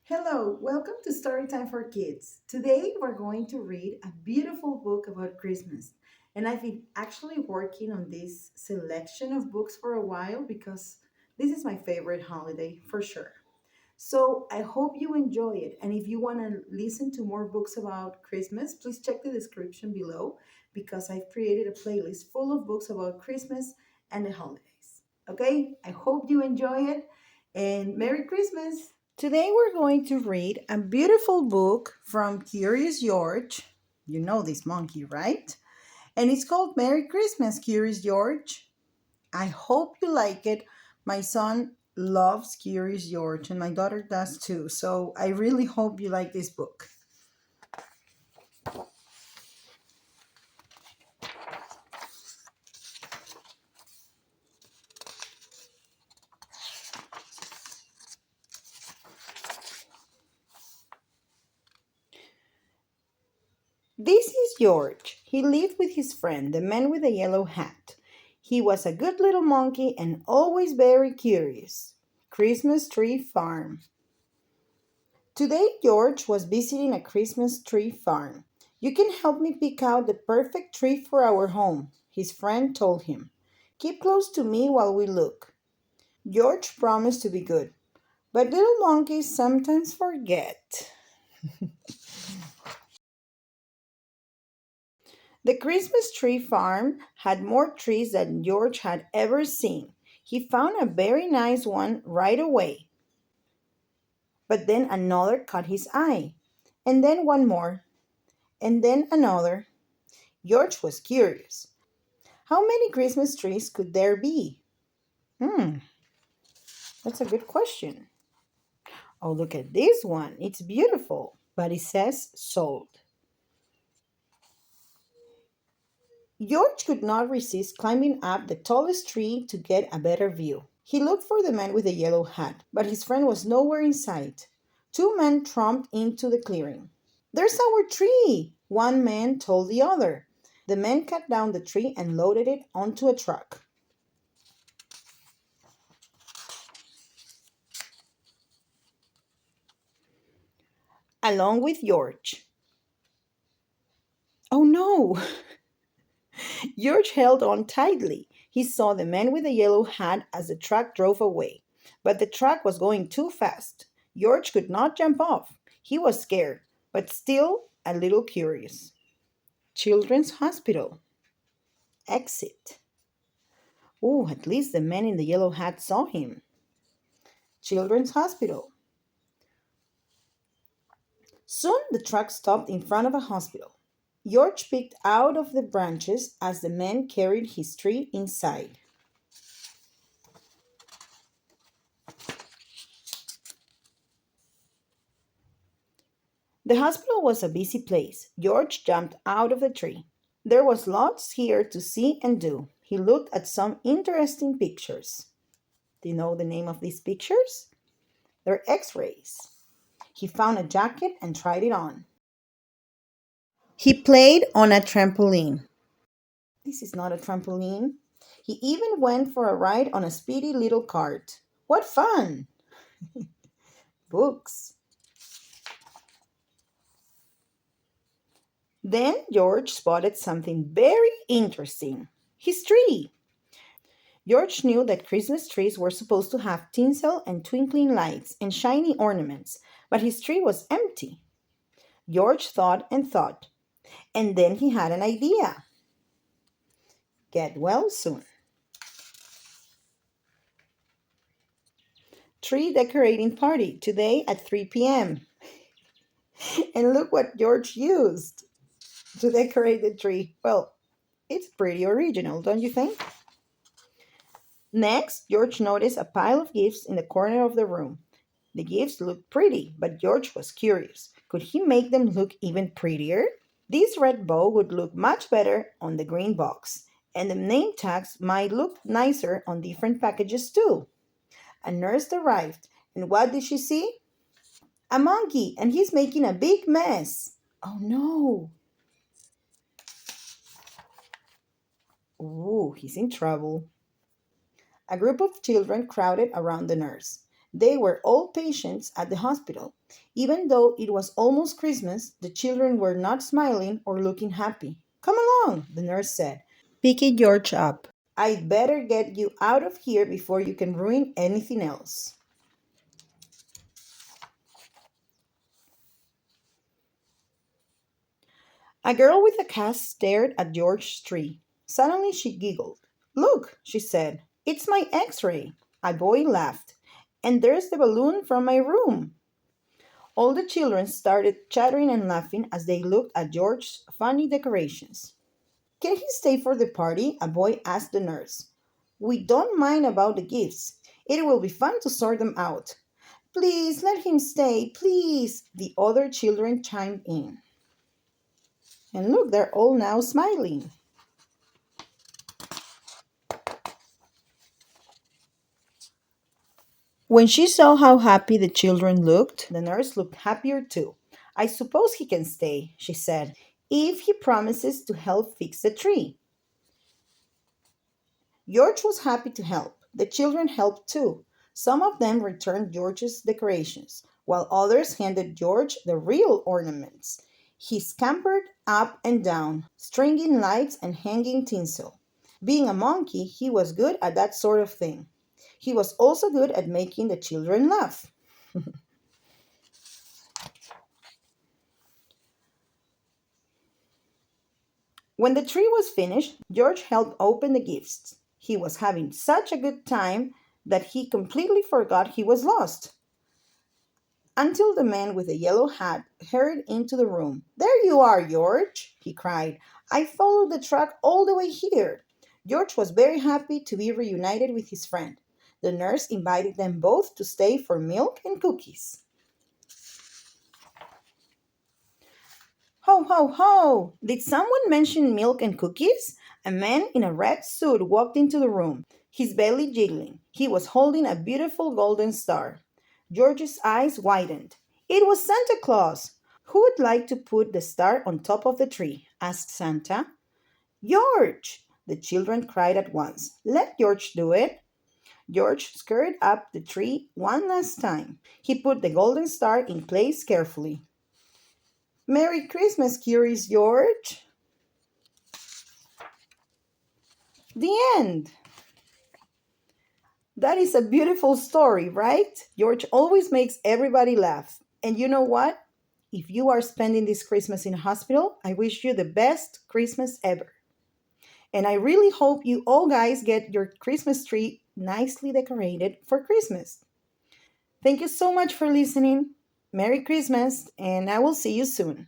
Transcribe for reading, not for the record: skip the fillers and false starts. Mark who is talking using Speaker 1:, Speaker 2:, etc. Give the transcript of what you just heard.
Speaker 1: Hello, welcome to Storytime for Kids. Today we're going to read a beautiful book about Christmas. And I've been actually working on this selection of books for a while because this is my favorite holiday for sure. So I hope you enjoy it. And if you want to listen to more books about Christmas, please check the description below because I've created a playlist full of books about Christmas and the holidays. Okay, I hope you enjoy it and Merry Christmas! Today we're going to read a beautiful book from Curious George. You know this monkey, right? And it's called Merry Christmas, Curious George. I hope you like it. My son loves Curious George, and my daughter does too. So I really hope you like this book. This is George. He lived with his friend, the man with the yellow hat. He was a good little monkey and always very curious. Christmas Tree Farm. Today, George was visiting a Christmas tree farm. You can help me pick out the perfect tree for our home, his friend told him. Keep close to me while we look. George promised to be good, but little monkeys sometimes forget. The Christmas tree farm had more trees than George had ever seen. He found a very nice one right away, but then another caught his eye, and then one more, and then another. George was curious. How many Christmas trees could there be? Hmm, that's a good question. Oh, look at this one. It's beautiful, but it says sold. George could not resist climbing up the tallest tree to get a better view. He looked for the man with the yellow hat, but his friend was nowhere in sight. Two men tromped into the clearing. There's our tree, one man told the other. The men cut down the tree and loaded it onto a truck, along with George. Oh no! George held on tightly. He saw the man with the yellow hat as the truck drove away. But the truck was going too fast. George could not jump off. He was scared, but still a little curious. Children's Hospital. Exit. Oh, at least the man in the yellow hat saw him. Children's Hospital. Soon the truck stopped in front of a hospital. George peeked out of the branches as the man carried his tree inside. The hospital was a busy place. George jumped out of the tree. There was lots here to see and do. He looked at some interesting pictures. Do you know the name of these pictures? They're x rays. He found a jacket and tried it on. He played on a trampoline. This is not a trampoline. He even went for a ride on a speedy little cart. What fun! Books. Then George spotted something very interesting. His tree. George knew that Christmas trees were supposed to have tinsel and twinkling lights and shiny ornaments, but his tree was empty. George thought and thought, and then he had an idea. Get well soon. Tree decorating party today at 3 p.m. And look what George used to decorate the tree. Well, it's pretty original, don't you think? Next, George noticed a pile of gifts in the corner of the room. The gifts looked pretty, but George was curious. Could he make them look even prettier? This red bow would look much better on the green box, and the name tags might look nicer on different packages too. A nurse arrived, and what did she see? A monkey, and he's making a big mess. Oh no! Ooh, he's in trouble. A group of children crowded around the nurse. They were all patients at the hospital. Even though it was almost Christmas, the children were not smiling or looking happy. Come along, the nurse said, picking George up. I'd better get you out of here before you can ruin anything else. A girl with a cast stared at George's tree. Suddenly she giggled. Look, she said, it's my x ray. A boy laughed. And there's the balloon from my room. All the children started chattering and laughing as they looked at George's funny decorations. Can he stay for the party? A boy asked the nurse. We don't mind about the gifts. It will be fun to sort them out. Please let him stay, please, the other children chimed in. And look, they're all now smiling. When she saw how happy the children looked, the nurse looked happier too. I suppose he can stay, she said, if he promises to help fix the tree. George was happy to help. The children helped too. Some of them returned George's decorations, while others handed George the real ornaments. He scampered up and down, stringing lights and hanging tinsel. Being a monkey, he was good at that sort of thing. He was also good at making the children laugh. When the tree was finished, George helped open the gifts. He was having such a good time that he completely forgot he was lost. Until the man with the yellow hat hurried into the room. There you are, George, he cried. I followed the truck all the way here. George was very happy to be reunited with his friend. The nurse invited them both to stay for milk and cookies. Ho, ho, ho! Did someone mention milk and cookies? A man in a red suit walked into the room, his belly jiggling. He was holding a beautiful golden star. George's eyes widened. It was Santa Claus! Who would like to put the star on top of the tree? Asked Santa. George! The children cried at once. Let George do it. George scurried up the tree one last time. He put the golden star in place carefully. Merry Christmas, Curious George! The end! That is a beautiful story, right? George always makes everybody laugh. And you know what? If you are spending this Christmas in a hospital, I wish you the best Christmas ever. And I really hope you all guys get your Christmas tree nicely decorated for Christmas. Thank you so much for listening. Merry Christmas, and I will see you soon.